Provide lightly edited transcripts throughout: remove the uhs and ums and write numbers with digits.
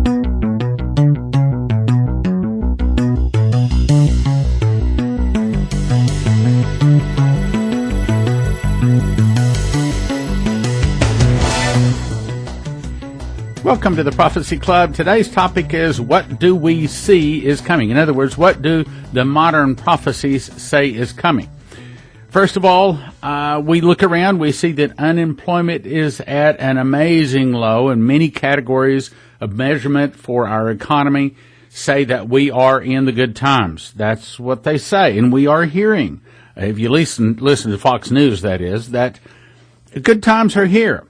Welcome to the Prophecy Club. Today's topic is, what do we see is coming? In other words, what do the modern prophecies say is coming? First of all, we look around, we see that unemployment is at an amazing low, and many categories of measurement for our economy say that we are in the good times. That's what they say, and we are hearing, if you listen to Fox News, that is, that good times are here.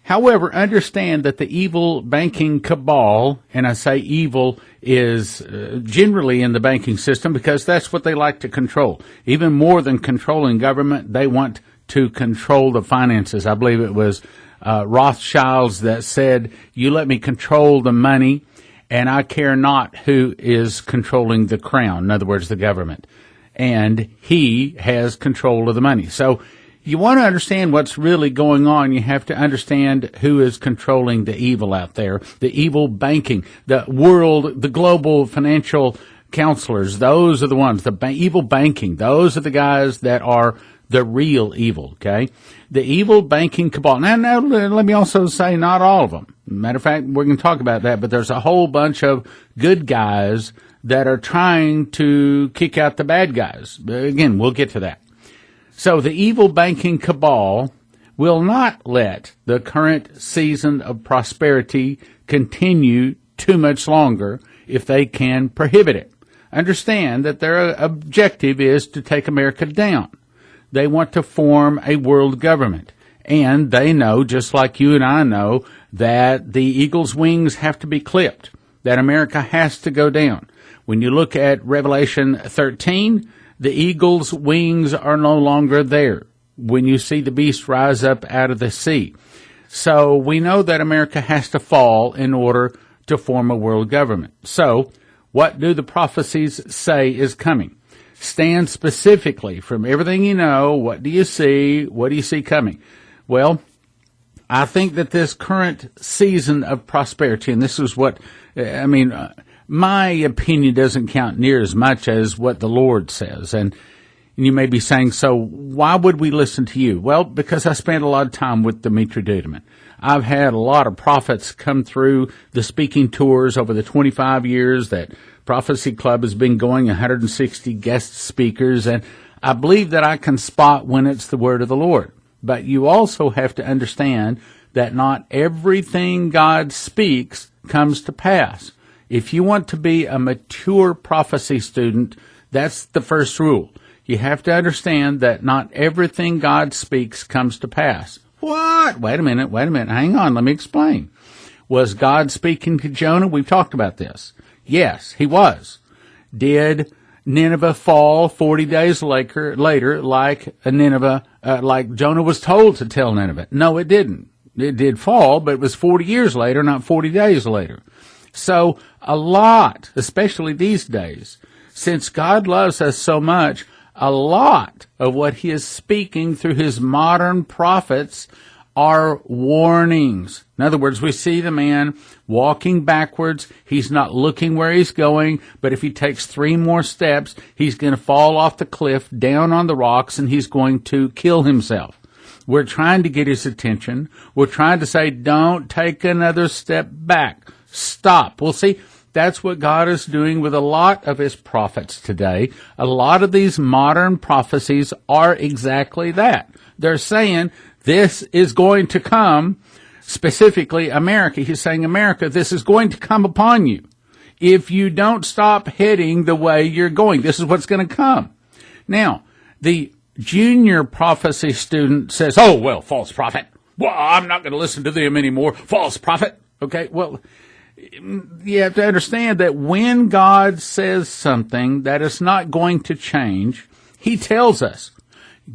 However, understand that the evil banking cabal, and I say evil is generally in the banking system because that's what they like to control. Even more than controlling government, they want to control the finances. I believe it was Rothschilds that said, you let me control the money, and I care not who is controlling the crown, in other words, the government. And he has control of the money. So you want to understand what's really going on. You have to understand who is controlling the evil out there, the evil banking, the world, the global financial counselors. Those are the ones, evil banking. Those are the guys that are the real evil, okay? The evil banking cabal. Now, let me also say not all of them. Matter of fact, we're going to talk about that, but there's a whole bunch of good guys that are trying to kick out the bad guys. Again, we'll get to that. So the evil banking cabal will not let the current season of prosperity continue too much longer if they can prohibit it. Understand that their objective is to take America down. They want to form a world government. And they know, just like you and I know, that the eagle's wings have to be clipped, that America has to go down. When you look at Revelation 13, the eagle's wings are no longer there when you see the beast rise up out of the sea. So we know that America has to fall in order to form a world government. So what do the prophecies say is coming? Stand specifically from everything you know. What do you see? What do you see coming? Well, I think that this current season of prosperity, and this is what, my opinion doesn't count near as much as what the Lord says. And you may be saying, so why would we listen to you? Well, because I spent a lot of time with Dimitri Duduman. I've had a lot of prophets come through the speaking tours over the 25 years that Prophecy Club has been going, 160 guest speakers, and I believe that I can spot when it's the word of the Lord. But you also have to understand that not everything God speaks comes to pass. If you want to be a mature prophecy student, that's the first rule. You have to understand that not everything God speaks comes to pass. What? Wait a minute. Hang on. Let me explain. Was God speaking to Jonah? We've talked about this. Yes, he was. Did Nineveh fall 40 days later like Nineveh, like Jonah was told to tell Nineveh? No, it didn't. It did fall, but it was 40 years later, not 40 days later. So a lot, especially these days, since God loves us so much, a lot of what he is speaking through his modern prophets are warnings. In other words, we see the man walking backwards. He's not looking where he's going, but if he takes 3 more steps, he's going to fall off the cliff, down on the rocks, and he's going to kill himself. We're trying to get his attention. We're trying to say, don't take another step back. Stop. Well, see, that's what God is doing with a lot of his prophets today. A lot of these modern prophecies are exactly that. They're saying this is going to come, specifically America. He's saying, America, this is going to come upon you. If you don't stop heading the way you're going, this is what's going to come. Now, the junior prophecy student says, oh, well, false prophet. Well, I'm not going to listen to them anymore. False prophet. Okay, well, you have to understand that when God says something that is not going to change, he tells us.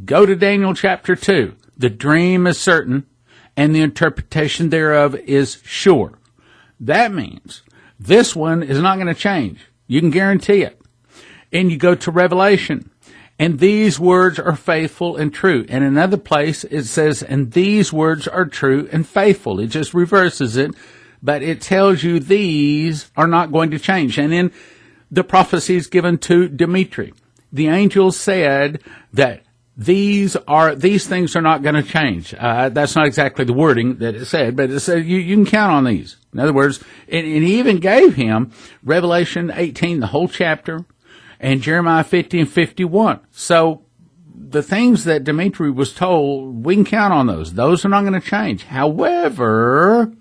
Go to Daniel chapter 2. The dream is certain, and the interpretation thereof is sure. That means this one is not going to change. You can guarantee it. And you go to Revelation, and these words are faithful and true. And another place it says, and these words are true and faithful. It just reverses it. but it tells you these are not going to change. And in the prophecies given to Dimitri, the angel said that these things are not going to change. That's not exactly the wording that it said, but it said you can count on these. In other words, and he even gave him Revelation 18, the whole chapter, and Jeremiah 50 and 51. So the things that Dimitri was told, we can count on those. Those are not going to change. However,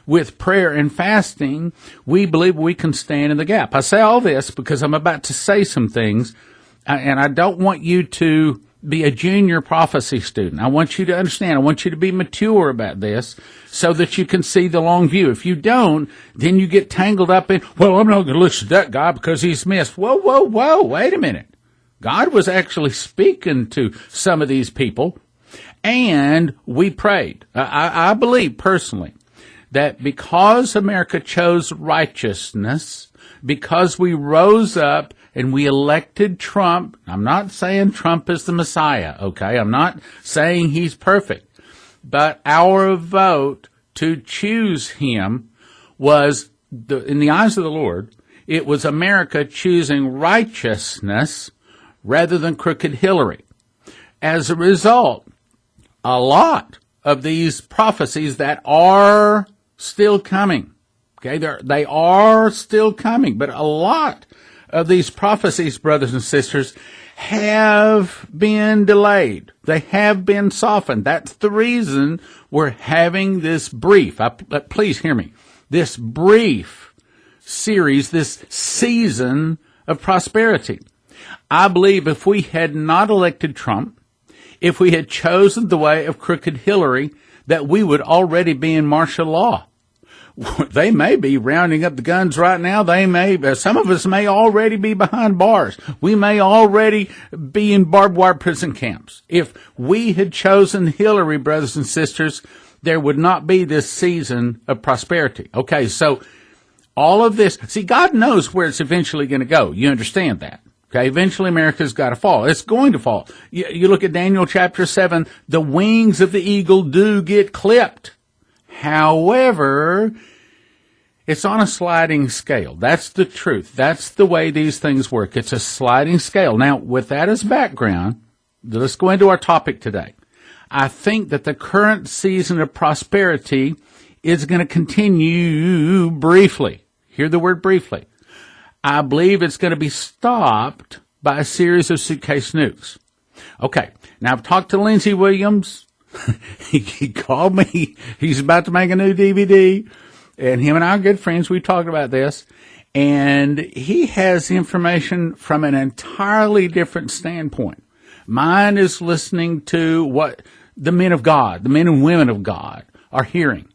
with prayer and fasting, we believe we can stand in the gap. I say all this because I'm about to say some things, and I don't want you to be a junior prophecy student. I want you to understand. I want you to be mature about this so that you can see the long view. If you don't, then you get tangled up in, well, I'm not going to listen to that guy because he's missed. Whoa, wait a minute. God was actually speaking to some of these people, and we prayed. I believe personally that because America chose righteousness, because we rose up and we elected Trump, I'm not saying Trump is the Messiah, okay? I'm not saying he's perfect. But our vote to choose him was, in the eyes of the Lord, it was America choosing righteousness rather than crooked Hillary. As a result, a lot of these prophecies that are still coming, okay, they are still coming, but a lot of these prophecies, brothers and sisters, have been delayed. They have been softened. That's the reason we're having this brief, please hear me, this brief series, this season of prosperity. I believe if we had not elected Trump, if we had chosen the way of crooked Hillary, that we would already be in martial law. They may be rounding up the guns right now. Some of us may already be behind bars. We may already be in barbed wire prison camps. If we had chosen Hillary, brothers and sisters, there would not be this season of prosperity. Okay, so all of this, see, God knows where it's eventually going to go. You understand that? Okay, eventually America's got to fall. It's going to fall. You look at Daniel chapter 7, the wings of the eagle do get clipped. However, it's on a sliding scale. That's the truth. That's the way these things work. It's a sliding scale. Now, with that as background, let's go into our topic today. I think that the current season of prosperity is going to continue briefly. Hear the word briefly. I believe it's going to be stopped by a series of suitcase nukes. Okay, now I've talked to Lindsey Williams. He called me. He's about to make a new DVD. And him and I are good friends. We talked about this. And he has information from an entirely different standpoint. Mine is listening to what the men of God, the men and women of God, are hearing.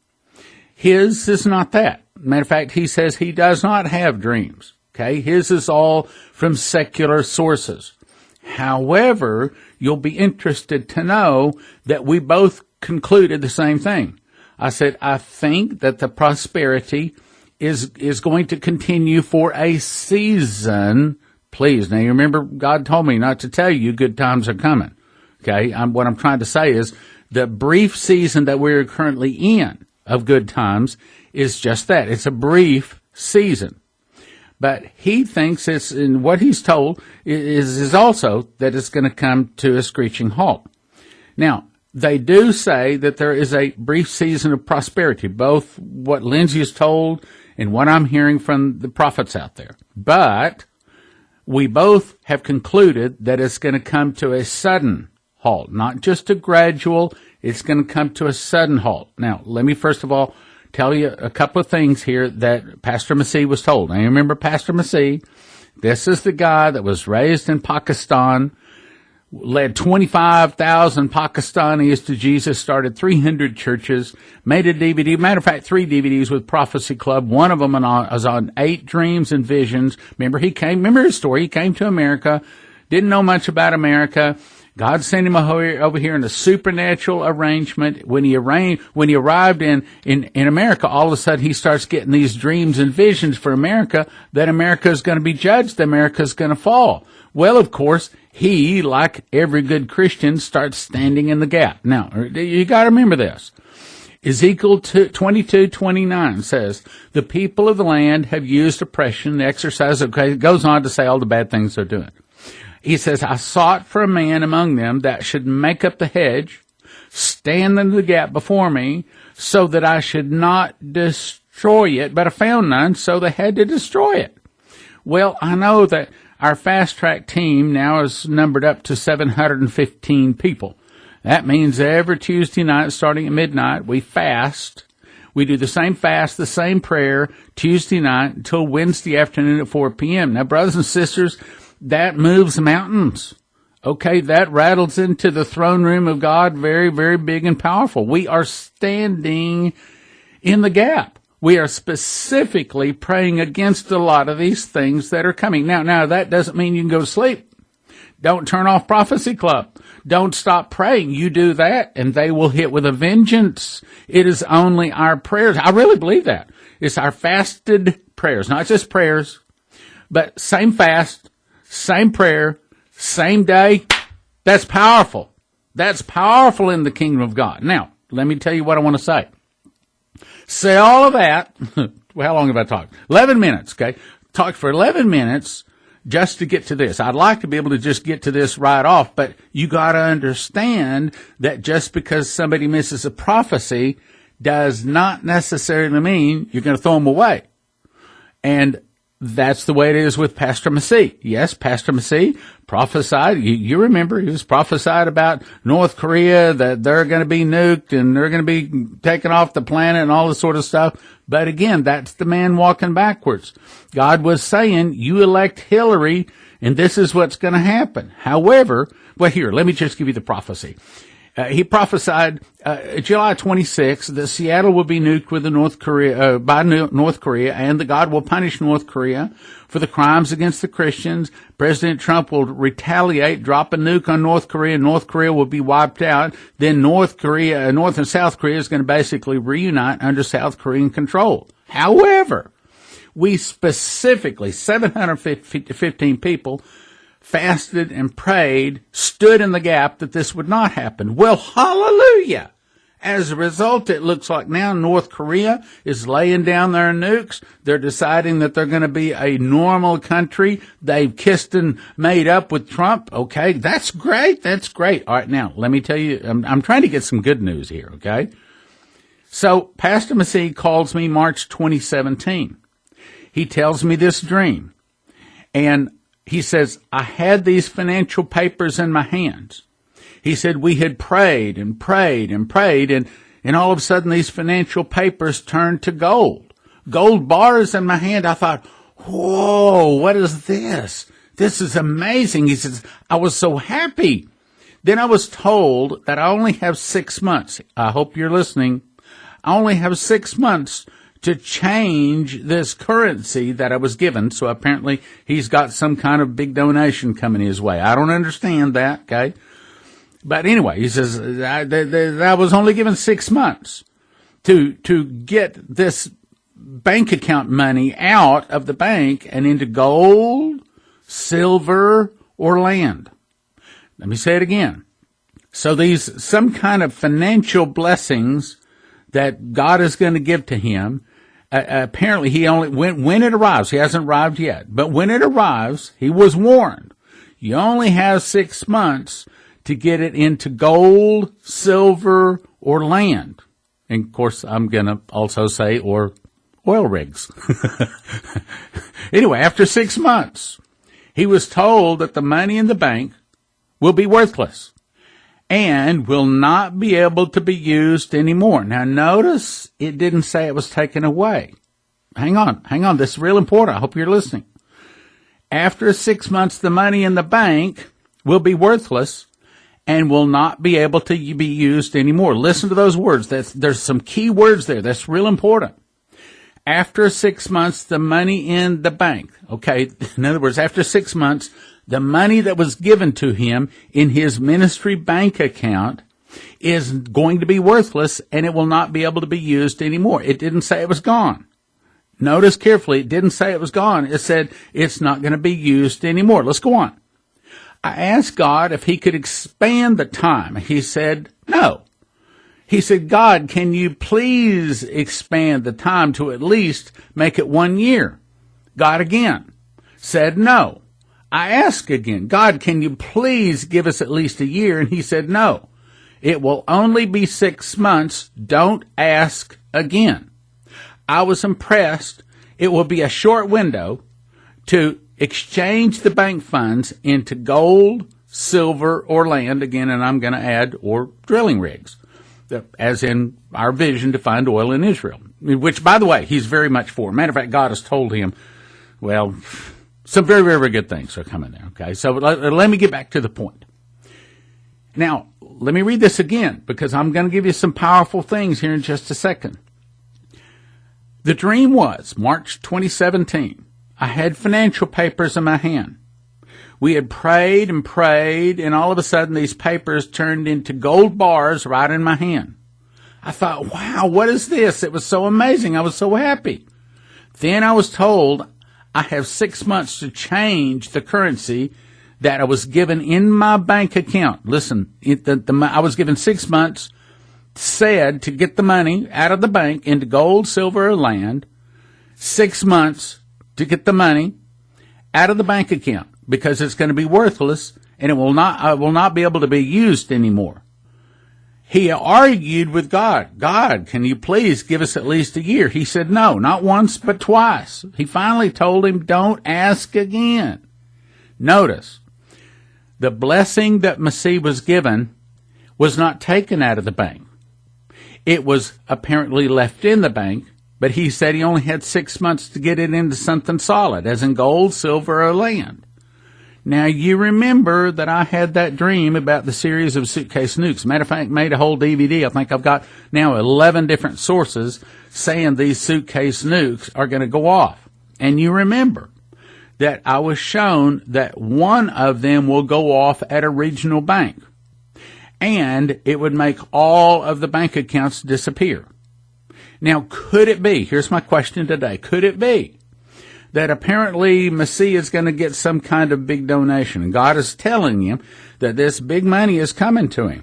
His is not that. Matter of fact, he says he does not have dreams. Okay, his is all from secular sources. However, you'll be interested to know that we both concluded the same thing. I said, I think that the prosperity is going to continue for a season. Please, now you remember God told me not to tell you good times are coming. Okay, what I'm trying to say is the brief season that we're currently in of good times is just that. It's a brief season. But he thinks it's, and what he's told is also that it's going to come to a screeching halt. Now, they do say that there is a brief season of prosperity, both what Lindsay is told and what I'm hearing from the prophets out there. But we both have concluded that it's going to come to a sudden halt, not just a gradual, it's going to come to a sudden halt. Now, let me first of all tell you a couple of things here that Pastor Masih was told. Now, you remember Pastor Masih? This is the guy that was raised in Pakistan, led 25,000 Pakistanis to Jesus, started 300 churches, made a DVD. Matter of fact, 3 DVDs with Prophecy Club. One of them was on 8 dreams and visions. Remember his story. He came to America, didn't know much about America. God sent him over here in a supernatural arrangement. When he arrived in America, all of a sudden he starts getting these dreams and visions for America, that America is going to be judged, America is going to fall. Well, of course, he, like every good Christian, starts standing in the gap. Now, you got to remember this. Ezekiel 22:29 says, the people of the land have used oppression, exercise. Okay, it goes on to say all the bad things they're doing. He says, I sought for a man among them that should make up the hedge, stand in the gap before me, so that I should not destroy it, but I found none, so they had to destroy it. Well, I know that our fast track team now is numbered up to 715 people. That means every Tuesday night, starting at midnight, we fast. We do the same fast, the same prayer, Tuesday night until Wednesday afternoon at 4 p.m. Now, brothers and sisters, that moves mountains. Okay, that rattles into the throne room of God very, very big and powerful. We are standing in the gap. We are specifically praying against a lot of these things that are coming. Now, that doesn't mean you can go to sleep. Don't turn off Prophecy Club. Don't stop praying. You do that, and they will hit with a vengeance. It is only our prayers. I really believe that. It's our fasted prayers, not just prayers, but same fast, same prayer, same day. That's powerful. That's powerful in the kingdom of God. Now, let me tell you what I want to say. Say all of that. Well, how long have I talked? 11 minutes, okay? Talked for 11 minutes just to get to this. I'd like to be able to just get to this right off, but you got to understand that just because somebody misses a prophecy does not necessarily mean you're going to throw them away. And that's the way it is with Pastor Massey. Yes, Pastor Massey prophesied. You remember he was prophesied about North Korea, that they're going to be nuked and they're going to be taken off the planet and all this sort of stuff. But again, that's the man walking backwards. God was saying, you elect Hillary and this is what's going to happen. However, well, here, let me just give you the prophecy. He prophesied July 26th that Seattle will be nuked with by North Korea, and that God will punish North Korea for the crimes against the Christians. President Trump will retaliate, drop a nuke on North Korea. North Korea will be wiped out. Then North and South Korea is going to basically reunite under South Korean control. However, we specifically, 715 people, fasted and prayed, stood in the gap that this would not happen. Well, hallelujah. As a result, it looks like now North Korea is laying down their nukes. They're deciding that they're going to be a normal country. They've kissed and made up with Trump. Okay, that's great. That's great. All right, now, let me tell you, I'm trying to get some good news here, okay? So, Pastor Massey calls me March 2017. He tells me this dream. And he says, I had these financial papers in my hands. He said, we had prayed and prayed and prayed, and all of a sudden these financial papers turned to gold. Gold bars in my hand. I thought, whoa, what is this? This is amazing. He says, I was so happy. Then I was told that I only have 6 months. I hope you're listening. I only have 6 months to change this currency that I was given. So apparently he's got some kind of big donation coming his way. I don't understand that, okay? But anyway, he says, I was only given 6 months to get this bank account money out of the bank and into gold, silver, or land. Let me say it again. So these, some kind of financial blessings that God is going to give to him. Apparently, he only, when it arrives, he hasn't arrived yet, but when it arrives, he was warned, you only have 6 months to get it into gold, silver, or land. And of course, I'm going to also say, or oil rigs. Anyway, after 6 months, he was told that the money in the bank will be worthless and will not be able to be used anymore. Now, notice it didn't say it was taken away. Hang on. This is real important. I hope you're listening. After 6 months, the money in the bank will be worthless and will not be able to be used anymore. Listen to those words. There's some key words there. That's real important. After 6 months, the money in the bank. Okay, in other words, after 6 months, the money that was given to him in his ministry bank account is going to be worthless and it will not be able to be used anymore. It didn't say it was gone. Notice carefully, it didn't say it was gone. It said it's not going to be used anymore. Let's go on. I asked God if he could expand the time. He said no. He said, God, can you please expand the time to at least make it 1 year? God again said no. I asked again, God, can you please give us at least a year? And he said, no, it will only be 6 months. Don't ask again. I was impressed. It will be a short window to exchange the bank funds into gold, silver, or land again, and I'm going to add, or drilling rigs, as in our vision to find oil in Israel, which, by the way, he's very much for. Matter of fact, God has told him, well, some very, very, very good things are coming there, okay? So let me get back to the point. Now, let me read this again, because I'm going to give you some powerful things here in just a second. The dream was March 2017. I had financial papers in my hand. We had prayed and prayed, and all of a sudden these papers turned into gold bars right in my hand. I thought, wow, what is this? It was so amazing. I was so happy. Then I was told I have 6 months to change the currency that I was given in my bank account. Listen, I was given 6 months, said to get the money out of the bank into gold, silver, or land. 6 months to get the money out of the bank account because it's going to be worthless and it will not be able to be used anymore. He argued with God. God, can you please give us at least a year? He said no, not once, but twice. He finally told him, don't ask again. Notice, the blessing that Messiah was given was not taken out of the bank. It was apparently left in the bank, but he said he only had 6 months to get it into something solid, as in gold, silver, or land. Now, you remember that I had that dream about the series of suitcase nukes. Matter of fact, made a whole DVD. I think I've got now 11 different sources saying these suitcase nukes are going to go off. And you remember that I was shown that one of them will go off at a regional bank. And it would make all of the bank accounts disappear. Now, could it be, here's my question today, could it be that apparently Messiah is going to get some kind of big donation, and God is telling him that this big money is coming to him?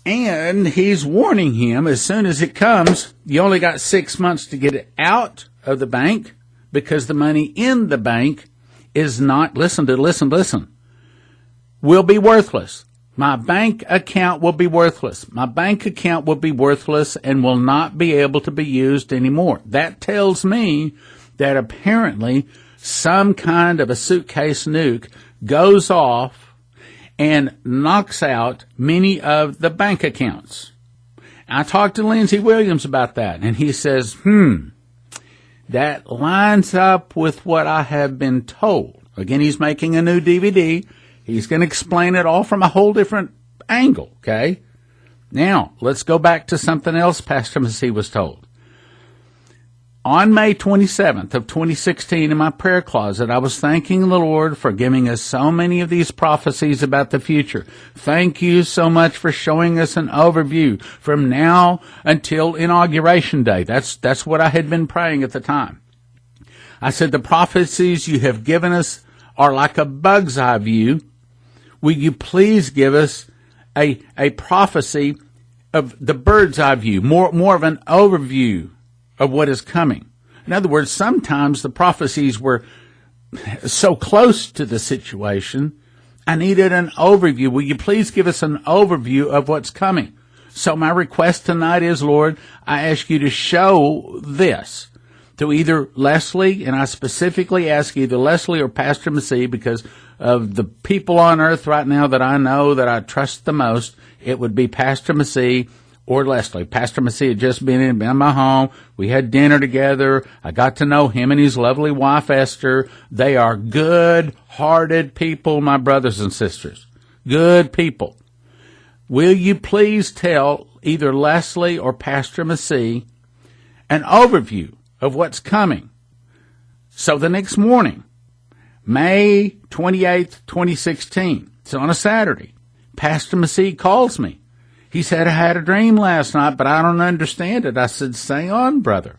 And he's warning him, as soon as it comes, you only got 6 months to get it out of the bank because the money in the bank is not, listen, will be worthless. My bank account will be worthless. My bank account will be worthless and will not be able to be used anymore. That tells me that apparently some kind of a suitcase nuke goes off and knocks out many of the bank accounts. I talked to Lindsey Williams about that, and he says, that lines up with what I have been told. Again, he's making a new DVD. He's going to explain it all from a whole different angle, okay? Now, let's go back to something else Pastor Messiah was told. On May 27th of 2016, in my prayer closet, I was thanking the Lord for giving us so many of these prophecies about the future. Thank you so much for showing us an overview from now until Inauguration Day. That's what I had been praying at the time. I said, the prophecies you have given us are like a bug's eye view. Will you please give us a prophecy of the bird's eye view, more of an overview of what is coming? In other words, sometimes the prophecies were so close to the situation, I needed an overview. Will you please give us an overview of what's coming? So my request tonight is, Lord, I ask you to show this to either Leslie, and I specifically ask either Leslie or Pastor Messiah, because of the people on earth right now that I know that I trust the most, it would be Pastor Messiah or Leslie. Pastor Messiah had just been in my home. We had dinner together. I got to know him and his lovely wife, Esther. They are good-hearted people, my brothers and sisters. Good people. Will you please tell either Leslie or Pastor Messiah an overview of what's coming? So the next morning, May 28th, 2016, it's on a Saturday, Pastor Messiah calls me. He said, I had a dream last night, but I don't understand it. I said, say on, brother.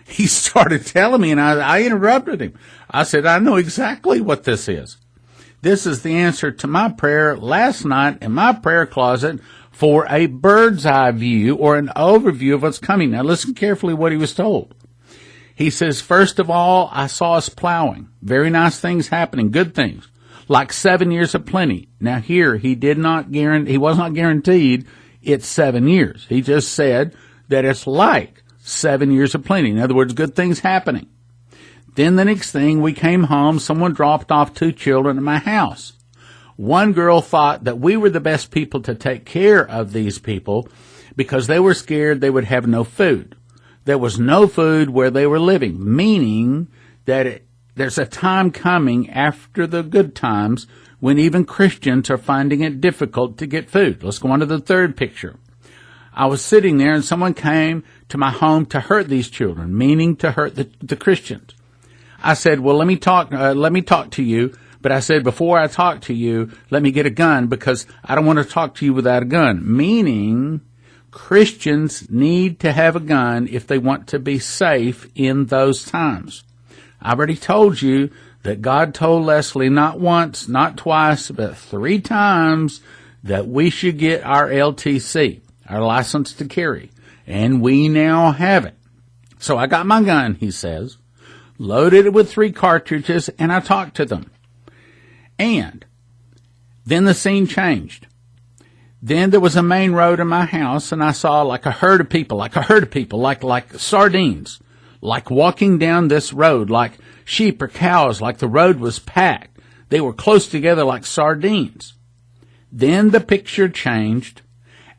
He started telling me, and I interrupted him. I said, I know exactly what this is. This is the answer to my prayer last night in my prayer closet for a bird's eye view or an overview of what's coming. Now listen carefully what he was told. He says, first of all, I saw us plowing. Very nice things happening, good things, like 7 years of plenty. Now here, he was not guaranteed it's 7 years. He just said that it's like 7 years of plenty. In other words, good things happening. Then the next thing, we came home, someone dropped off 2 children at my house. One girl thought that we were the best people to take care of these people because they were scared they would have no food. There was no food where they were living, meaning that there's a time coming after the good times when even Christians are finding it difficult to get food. Let's go on to the third picture. I was sitting there and someone came to my home to hurt these children, meaning to hurt the Christians. I said, well, let me talk to you. But I said, before I talk to you, let me get a gun because I don't want to talk to you without a gun. Meaning, Christians need to have a gun if they want to be safe in those times. I've already told you that God told Leslie not once, not twice, but 3 times that we should get our LTC, our license to carry. And we now have it. So I got my gun, he says, loaded it with 3 cartridges, and I talked to them. And then the scene changed. Then there was a main road in my house, and I saw like a herd of people, like sardines, like walking down this road, like sheep or cows, like the road was packed. They were close together like sardines. Then the picture changed,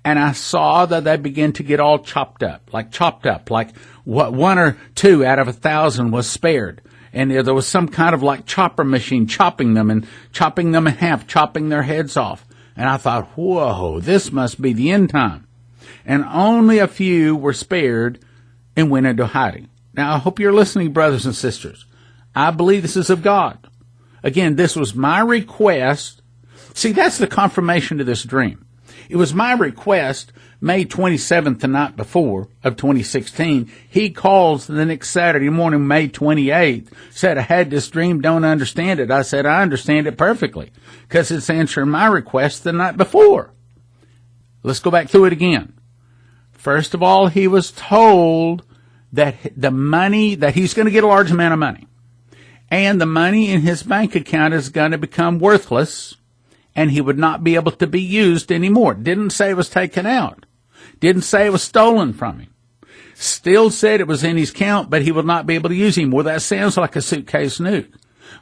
and I saw that they began to get all chopped up, like what 1 or 2 out of 1,000 was spared. And there was some kind of like chopper machine chopping them in half, chopping their heads off. And I thought, whoa, this must be the end time. And only a few were spared and went into hiding. Now, I hope you're listening, brothers and sisters. I believe this is of God. Again, this was my request. See, that's the confirmation to this dream. It was my request, May 27th, the night before of 2016. He calls the next Saturday morning, May 28th, said, I had this dream, don't understand it. I said, I understand it perfectly because it's answering my request the night before. Let's go back through it again. First of all, he was told that the money, that he's going to get a large amount of money, and the money in his bank account is going to become worthless, and he would not be able to be used anymore. Didn't say it was taken out. Didn't say it was stolen from him. Still said it was in his account, but he would not be able to use him. Well, that sounds like a suitcase nuke.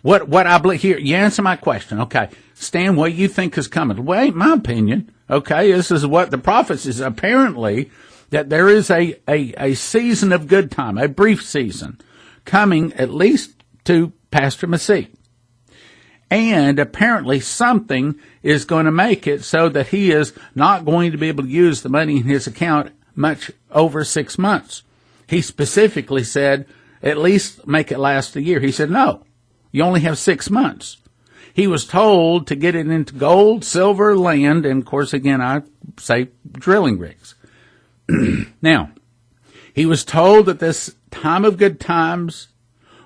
What I believe here, you answer my question. Okay. Stan, what you think is coming? Well, ain't my opinion. Okay. This is what the prophecies apparently, that there is a season of good time, a brief season coming at least to Pastor Massey. And apparently something is going to make it so that he is not going to be able to use the money in his account much over 6 months. He specifically said, at least make it last a year. He said, no, you only have 6 months. He was told to get it into gold, silver, land, and of course, again, I say drilling rigs. Now, he was told that this time of good times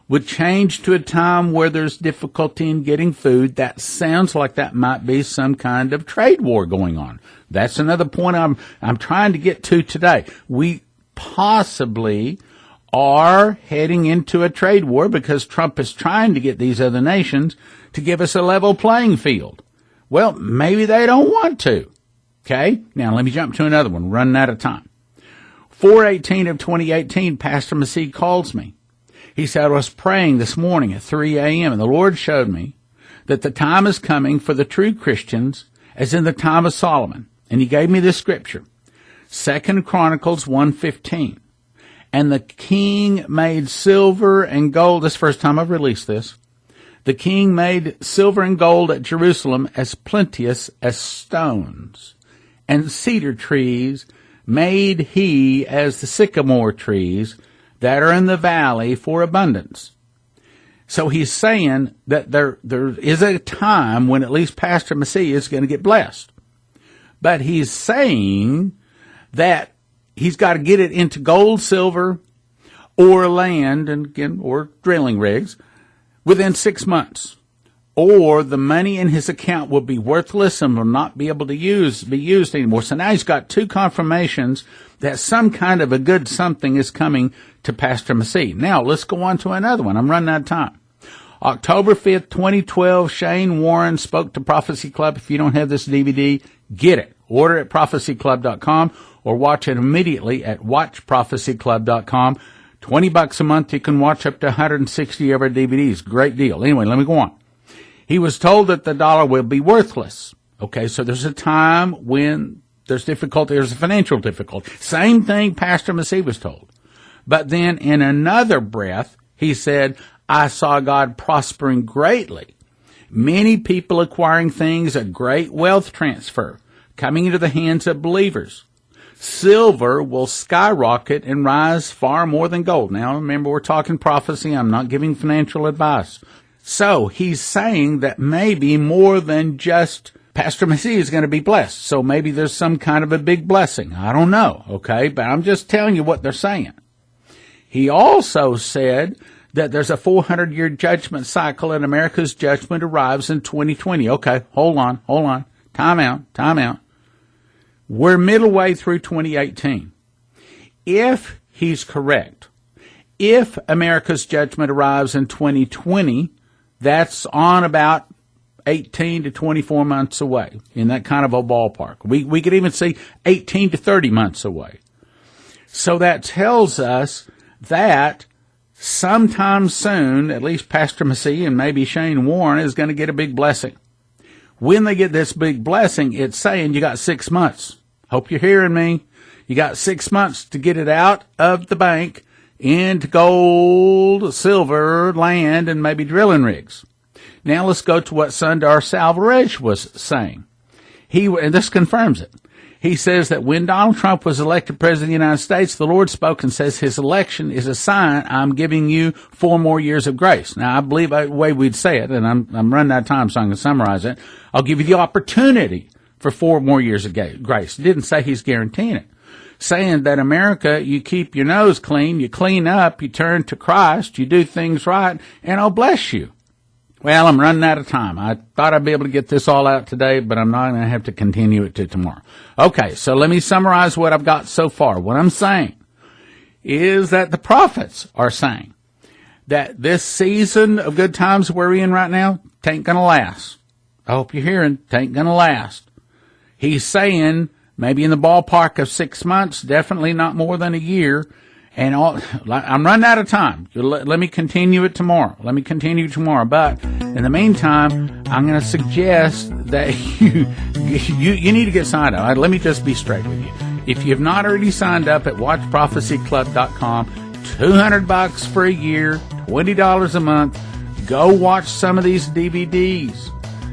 would change to a time where there's difficulty in getting food. That sounds like that might be some kind of trade war going on. That's another point I'm trying to get to today. We possibly are heading into a trade war because Trump is trying to get these other nations to give us a level playing field. Well, maybe they don't want to. Okay? Now let me jump to another one, running out of time. 4/18 of 2018, Pastor Massey calls me. He said, I was praying this morning at 3 a.m., and the Lord showed me that the time is coming for the true Christians as in the time of Solomon. And he gave me this scripture, 2 Chronicles 1:15. And the king made silver and gold. This is the first time I've released this. The king made silver and gold at Jerusalem as plenteous as stones, and cedar trees made he as the sycamore trees that are in the valley for abundance. So he's saying that there is a time when at least Pastor Massey is going to get blessed. But he's saying that he's got to get it into gold, silver, or land, and again, or drilling rigs within 6 months. or the money in his account will be worthless and will not be able to be used anymore. So now he's got two confirmations that some kind of a good something is coming to Pastor Massey. Now, let's go on to another one. I'm running out of time. October 5th, 2012, Shane Warren spoke to Prophecy Club. If you don't have this DVD, get it. Order at prophecyclub.com or watch it immediately at watchprophecyclub.com. $20 a month. You can watch up to 160 of our DVDs. Great deal. Anyway, let me go on. He was told that the dollar will be worthless. Okay, so there's a time when there's difficulty, there's a financial difficulty. Same thing Pastor Massey was told. But then in another breath, he said, I saw God prospering greatly. Many people acquiring things, a great wealth transfer coming into the hands of believers. Silver will skyrocket and rise far more than gold. Now, remember, we're talking prophecy. I'm not giving financial advice. So he's saying that maybe more than just Pastor Massey is going to be blessed. So maybe there's some kind of a big blessing. I don't know, okay? But I'm just telling you what they're saying. He also said that there's a 400-year judgment cycle and America's judgment arrives in 2020. Okay, hold on. Time out. We're middle way through 2018. If he's correct, if America's judgment arrives in 2020, that's on about 18 to 24 months away, in that kind of a ballpark. We could even see 18 to 30 months away. So that tells us that sometime soon, at least Pastor Massey and maybe Shane Warren is going to get a big blessing. When they get this big blessing, it's saying you got 6 months. Hope you're hearing me. You got 6 months to get it out of the bank into gold, silver, land, and maybe drilling rigs. Now let's go to what Sundar Selvaraj was saying. And this confirms it. He says that when Donald Trump was elected president of the United States, the Lord spoke and says his election is a sign I'm giving you 4 more years of grace. Now, I believe the way we'd say it, and I'm running out of time, so I'm going to summarize it. I'll give you the opportunity for 4 more years of grace. It didn't say he's guaranteeing it. Saying that America, you keep your nose clean, you clean up, you turn to Christ, you do things right, and I'll bless you. Well, I'm running out of time. I thought I'd be able to get this all out today, but I'm not going to have to continue it to tomorrow. Okay, so let me summarize what I've got so far. What I'm saying is that the prophets are saying that this season of good times we're in right now ain't going to last. I hope you're hearing, ain't going to last. He's saying maybe in the ballpark of 6 months, definitely not more than a year. And I'm running out of time. Let me continue it tomorrow. But in the meantime, I'm going to suggest that you need to get signed up. Let me just be straight with you. If you've not already signed up at watchprophecyclub.com, $200 for a year, $20 a month, go watch some of these DVDs.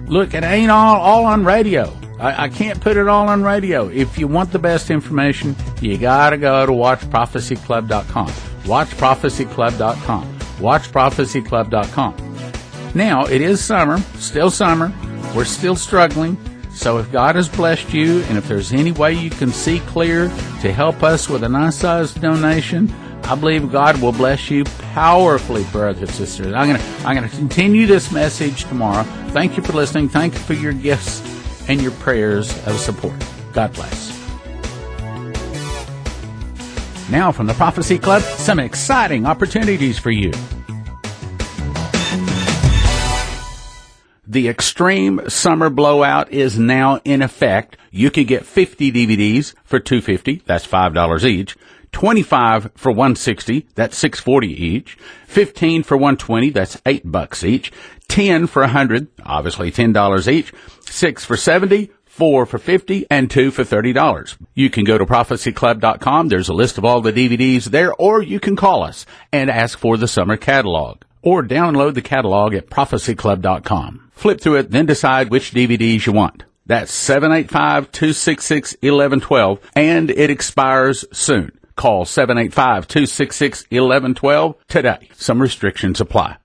Look, it ain't all on radio. I can't put it all on radio. If you want the best information, you gotta go to watchprophecyclub.com. Watchprophecyclub.com. Watchprophecyclub.com. Now, it is summer, still summer. We're still struggling. So if God has blessed you, and if there's any way you can see clear to help us with a nice-sized donation, I believe God will bless you powerfully, brothers and sisters. I'm gonna continue this message tomorrow. Thank you for listening. Thank you for your gifts and your prayers of support. God bless. Now from the Prophecy Club, some exciting opportunities for you. The Extreme Summer Blowout is now in effect. You can get 50 DVDs for $250. That's $5 each. 25 for $160. That's $6.40 each. 15 for $120. That's $8 each. 10 for $100. Obviously $10 each. 6 for $70. 4 for $50, and 2 for $30. You can go to prophecyclub.com. There's a list of all the DVDs there, or you can call us and ask for the summer catalog, or download the catalog at prophecyclub.com. Flip through it, then decide which DVDs you want. That's 785-266-1112, and it expires soon. Call 785-266-1112 today. Some restrictions apply.